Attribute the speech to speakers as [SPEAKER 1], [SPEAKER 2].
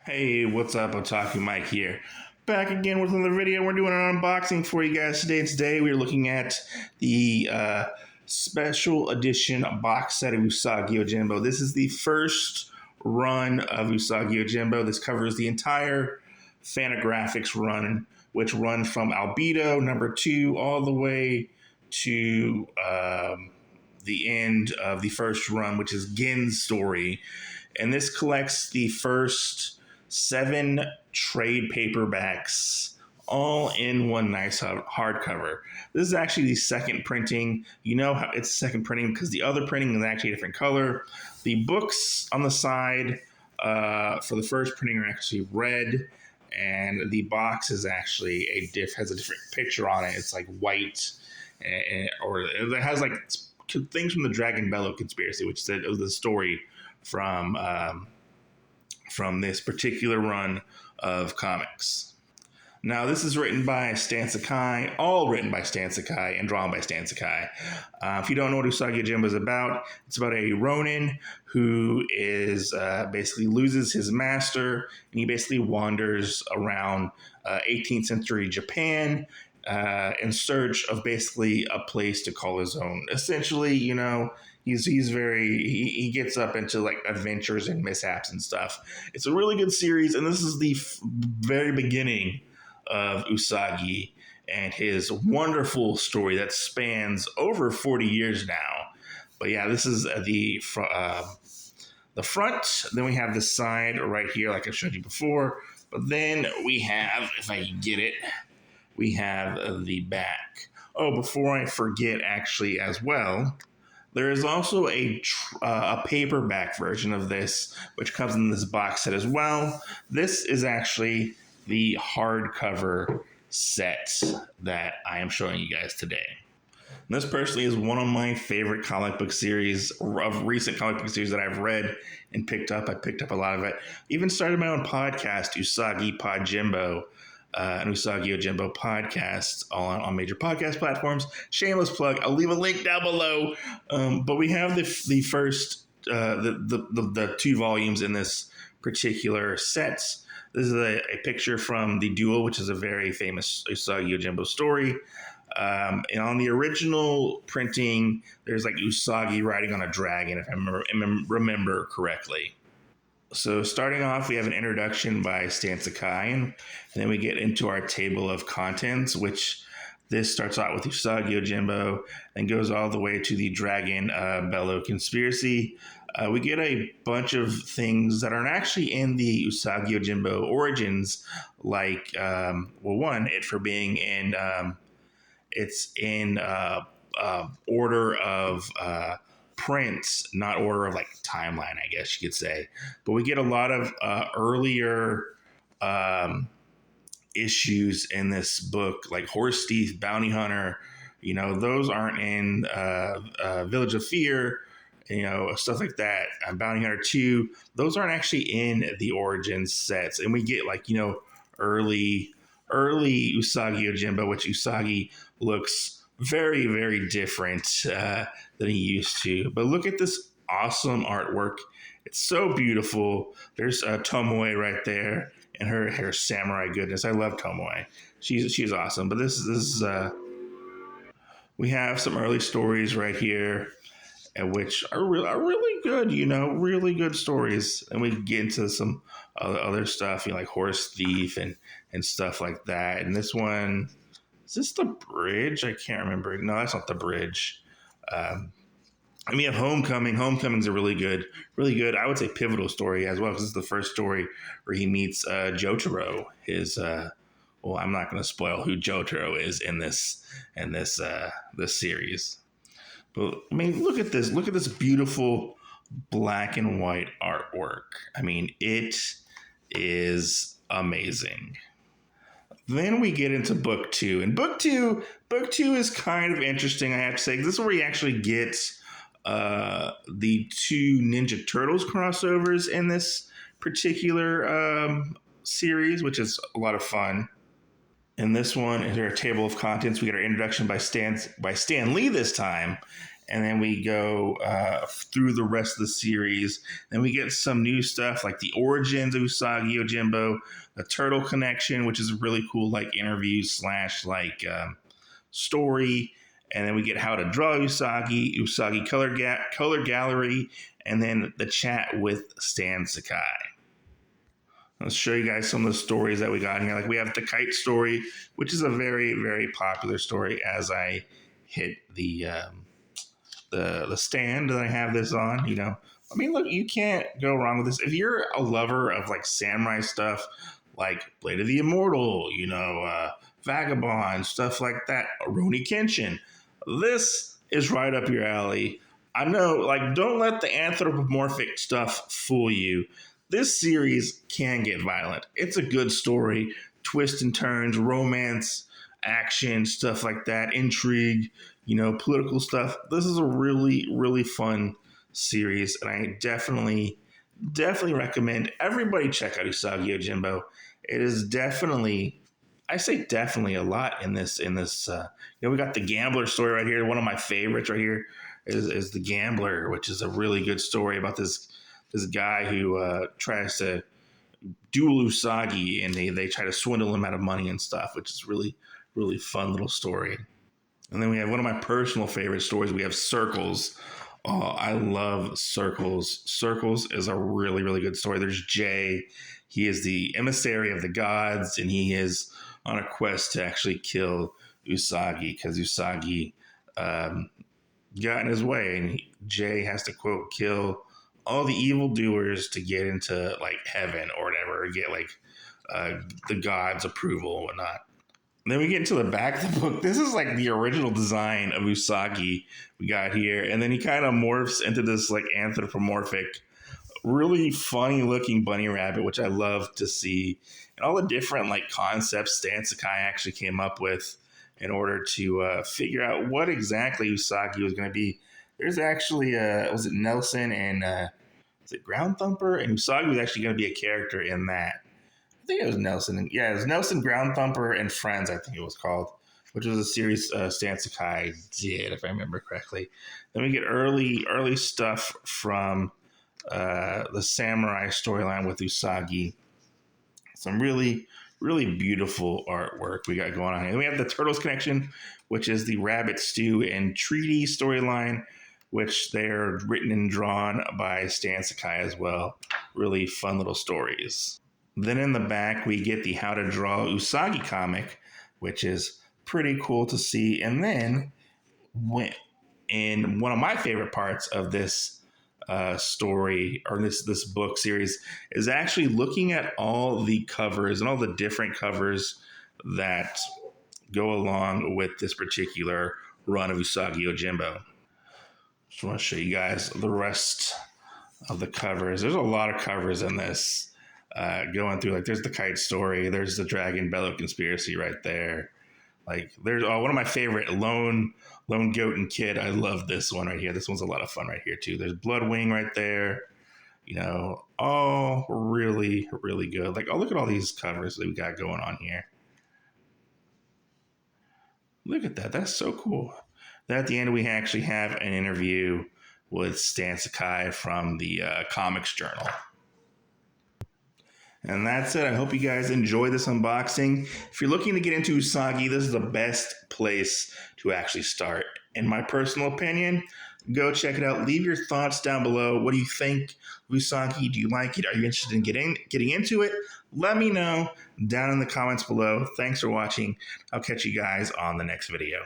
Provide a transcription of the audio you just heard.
[SPEAKER 1] Hey, what's up? Otaku Mike here. Back again with another video. We're doing an unboxing for you guys today. And today we're looking at the special edition box set of Usagi Yojimbo. This is the first run of Usagi Yojimbo. This covers the entire Fantagraphics run, which runs from Albedo #2 all the way to the end of the first run, which is Gen's story. And this collects the first 7 trade paperbacks all in one nice hardcover. This is actually the second printing. You know how it's second printing because the other printing is actually a different color. The books on the side for the first printing are actually red, and the box is actually has a different picture on it. It's like white, or it has like things from the Dragon Bellow conspiracy, which said it was the story from this particular run of comics. Now, this is written by Stan Sakai, all written by Stan Sakai and drawn by Stan Sakai. If you don't know what Usagi Yojimbo is about, it's about a Ronin who is basically loses his master, and he basically wanders around 18th century Japan in search of basically a place to call his own. Essentially, you know, he's very he gets up into like adventures and mishaps and stuff. It's a really good series, and this is the very beginning of Usagi and his wonderful story that spans over 40 years now. But yeah, this is the front. Then we have the side right here, like I showed you before. But then we have, if I can get it, we have the back. Oh, before I forget, actually, as well, there is also a paperback version of this, which comes in this box set as well. This is actually the hardcover set that I am showing you guys today. And this personally is one of my favorite comic book series, of recent comic book series that I've read and picked up. I picked up a lot of it. Even started my own podcast, Usagi Podjimbo, an Usagi Yojimbo podcast on major podcast platforms. Shameless plug. I'll leave a link down below. But we have the first, the 2 volumes in this particular set. This is a picture from The Duel, which is a very famous Usagi Yojimbo story. And on the original printing, there's like Usagi riding on a dragon, if I remember correctly. So starting off, we have an introduction by Stan Sakai, and then we get into our table of contents, which this starts out with Usagi Yojimbo and goes all the way to the Dragon Bellow conspiracy. We get a bunch of things that aren't actually in the Usagi Yojimbo origins, like, one, it for being in, it's in order of prints, not order of like timeline, I guess you could say. But we get a lot of earlier issues in this book, like Horse Thief, Bounty Hunter. You know, those aren't in Village of Fear, you know, stuff like that. Bounty Hunter 2, those aren't actually in the Origins sets. And we get like, you know, early Usagi Yojimbo, which Usagi looks very, very different than he used to. But look at this awesome artwork. It's so beautiful. There's Tomoe right there and her samurai goodness. I love Tomoe. She's awesome. But this is we have some early stories right here, which are really good, you know, really good stories. And we get into some other stuff, you know, like Horse Thief and stuff like that. And this one, is this the bridge? I can't remember. No, that's not the bridge. And we have Homecoming. Homecoming's a really good, I would say, pivotal story as well, because it's the first story where he meets Jotaro. His, well, I'm not going to spoil who Jotaro is in this series. But I mean, look at this. Look at this beautiful black and white artwork. I mean, it is amazing. Then we get into book 2. And book two is kind of interesting, I have to say. This is where you actually get the 2 Ninja Turtles crossovers in this particular series, which is a lot of fun. In this one is our table of contents. We get our introduction by Stan Lee this time, and then we go through the rest of the series. Then we get some new stuff like the origins of Usagi Yojimbo, the Turtle Connection, which is a really cool like interview slash like story. And then we get how to draw Usagi, Usagi color gallery, and then the chat with Stan Sakai. Let's show you guys some of the stories that we got in here. Like we have the kite story, which is a very, very popular story. As I hit the stand that I have this on, you know, I mean, look, you can't go wrong with this. If you're a lover of like samurai stuff, like Blade of the Immortal, you know, Vagabond, stuff like that, Rurouni Kenshin, this is right up your alley. I know, like, don't let the anthropomorphic stuff fool you. This series can get violent. It's a good story, twists and turns, romance, action, stuff like that, intrigue, you know, political stuff. This is a really, really fun series, and I definitely recommend everybody check out Usagi Yojimbo. It is definitely, I say definitely a lot in this. You know, we got the Gambler story right here. One of my favorites right here is the Gambler, which is a really good story about this guy who tries to duel Usagi, and they try to swindle him out of money and stuff, which is really, really fun little story. And then we have one of my personal favorite stories. We have Circles. Oh, I love Circles. Circles is a really, really good story. There's Jay. He is the emissary of the gods, and he is on a quest to actually kill Usagi because Usagi got in his way, and Jay has to, quote, kill all the evildoers to get into like heaven or whatever, or get like the gods' approval and whatnot. And then we get into the back of the book. This is like the original design of Usagi we got here, and then he kind of morphs into this like anthropomorphic, really funny looking bunny rabbit, which I love to see, and all the different like concepts Stan Sakai actually came up with in order to figure out what exactly Usagi was going to be. There's actually, was it Nelson and was it Ground Thumper? And Usagi was actually going to be a character in that. I think it was Nelson. Yeah, it was Nelson, Ground Thumper, and Friends, I think it was called, which was a series Stan Sakai did, if I remember correctly. Then we get early stuff from the samurai storyline with Usagi. Some really, really beautiful artwork we got going on here. Then we have the Turtles Connection, which is the Rabbit Stew and Treaty storyline, which they're written and drawn by Stan Sakai as well. Really fun little stories. Then in the back, we get the How to Draw Usagi comic, which is pretty cool to see. And then, in one of my favorite parts of this story, or this book series, is actually looking at all the covers and all the different covers that go along with this particular run of Usagi Yojimbo. Just want to show you guys the rest of the covers. There's a lot of covers in this. Going through, like, there's the kite story, there's the Dragon Bellow conspiracy right there. Like, there's one of my favorite, Lone Goat and Kid. I love this one right here. This one's a lot of fun right here too. There's Bloodwing right there. You know, all really, really good. Like, oh, look at all these covers that we got going on here. Look at that. That's so cool. Then at the end, we actually have an interview with Stan Sakai from the Comics Journal. And that's it. I hope you guys enjoy this unboxing. If you're looking to get into Usagi, this is the best place to actually start. In my personal opinion, go check it out. Leave your thoughts down below. What do you think of Usagi? Do you like it? Are you interested in getting into it? Let me know down in the comments below. Thanks for watching. I'll catch you guys on the next video.